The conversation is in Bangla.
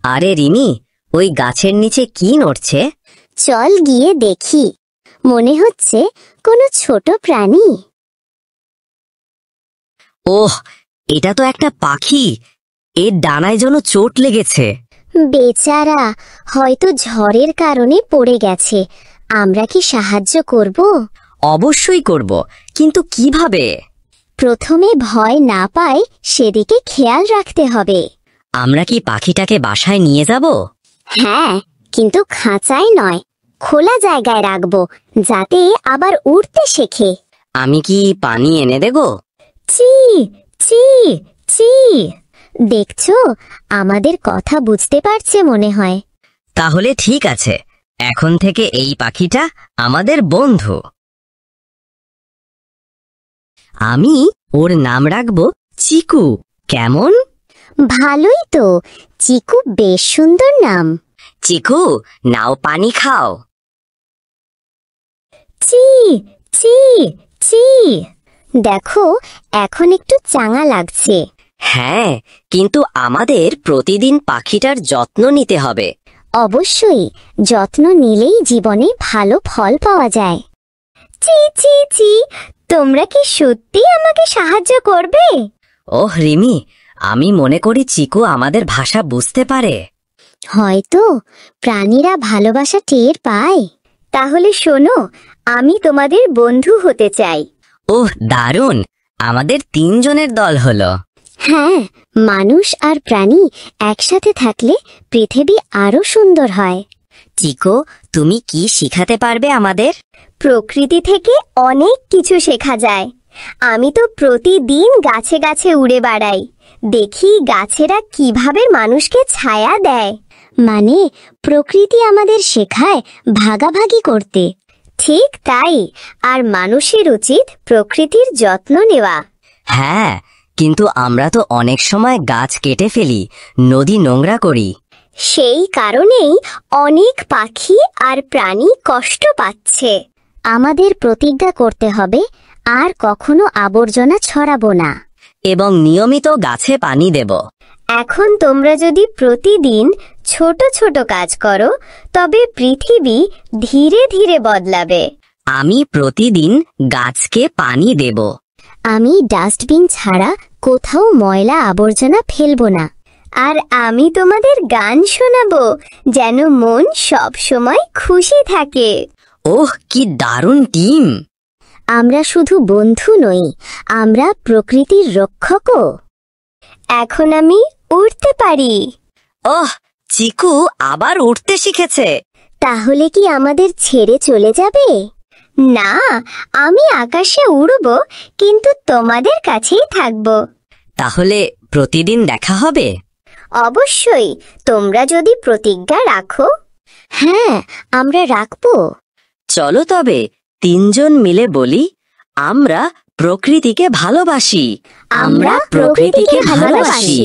আরে রিমি, ওই গাছের নিচে কি নড়ছে? চল গিয়ে দেখি। মনে হচ্ছে কোনো ছোট প্রাণী। ওহ, এটা তো একটা পাখি। এর ডানায় যেন চোট লেগেছে। বেচারা, হয়তো ঝড়ের কারণে পড়ে গেছে। আমরা কি সাহায্য করব? অবশ্যই করব, কিন্তু কিভাবে? প্রথমে ভয় না পায় সেদিকে খেয়াল রাখতে হবে। আমরা কি পাখিটাকে বাসায় নিয়ে যাব? হ্যাঁ, কিন্তু খাঁচায় নয়, খোলা জায়গায় রাখবো, যাতে আবার উড়তে শেখে। আমি কি পানি এনে দেব? চি চি চি। দেখছো, আমাদের কথা বুঝতে পারছে মনে হয়। তাহলে ঠিক আছে, এখন থেকে এই পাখিটা আমাদের বন্ধু। আমি ওর নাম রাখব চিকু। কেমন? ভালোই তো, চিকু বেশ সুন্দর নাম। চিকু, নাও পানি খাও। চি চি চি। দেখো, এখন একটু চাঙা লাগছে। হ্যাঁ, কিন্তু আমাদের প্রতিদিন পাখিটার যত্ন নিতে হবে। অবশ্যই, যত্ন নিলেই জীবনে ভালো ফল পাওয়া যায়। চি চি চি। তোমরা কি সত্যি আমাকে সাহায্য করবে? ওহ রিমি, আমি মনে করি চিকু আমাদের ভাষা বুঝতে পারে। হয়তো প্রাণীরা ভালোবাসা টের পায়। তাহলে শোনো, আমি তোমাদের বন্ধু হতে চাই। ওহ দারুণ, আমাদের 3 জনের দল হলো। হ্যাঁ, মানুষ আর প্রাণী একসাথে থাকলে পৃথিবী আরো সুন্দর হয়। চিকু, তুমি কি শিখাতে পারবে আমাদের? প্রকৃতি থেকে অনেক কিছু শেখা যায়। আমি তো প্রতিদিন গাছে গাছে উড়ে বেড়াই, দেখি গাছেরা কিভাবে মানুষকে ছায়া দেয়। মানে, প্রকৃতি আমাদের শেখায় ভাগাভাগি করতে। ঠিক তাই, আর মানুষের উচিত প্রকৃতির যত্ন নেওয়া। হ্যাঁ, কিন্তু আমরা তো অনেক সময় গাছ কেটে ফেলি, নদী নোংরা করি। সেই কারণেই অনেক পাখি আর প্রাণী কষ্ট পাচ্ছে। আমাদের প্রতিজ্ঞা করতে হবে আর কখনো আবর্জনা ছড়াবো না, এবং নিয়মিত গাছে পানি দেব। এখন তোমরা যদি প্রতিদিন ছোট ছোট কাজ করো, তবে পৃথিবী ধীরে ধীরে বদলাবে। আমি প্রতিদিন গাছকে পানি দেব। আমি ডাস্টবিন ছাড়া কোথাও ময়লা আবর্জনা ফেলবো না। আর আমি তোমাদের গান শোনাবো, যেন মন সব সময় খুশি থাকে। ওহ, কি দারুণ টিম! আমরা শুধু বন্ধু নই, আমরা প্রকৃতির রক্ষকও। এখন আমি উড়তে পারি। ওহ, চিকু আবার উঠতে শিখেছে। তাহলে কি আমাদের ছেড়ে চলে যাবে? না, আমি আকাশে উড়ব, কিন্তু তোমাদের কাছেই থাকব। তাহলে প্রতিদিন দেখা হবে? অবশ্যই, তোমরা যদি প্রতিজ্ঞা রাখো। হ্যাঁ, আমরা রাখব। চলো তবে 3 জন মিলে বলি, আমরা প্রকৃতিকে ভালোবাসি। আমরা প্রকৃতিকে ভালোবাসি।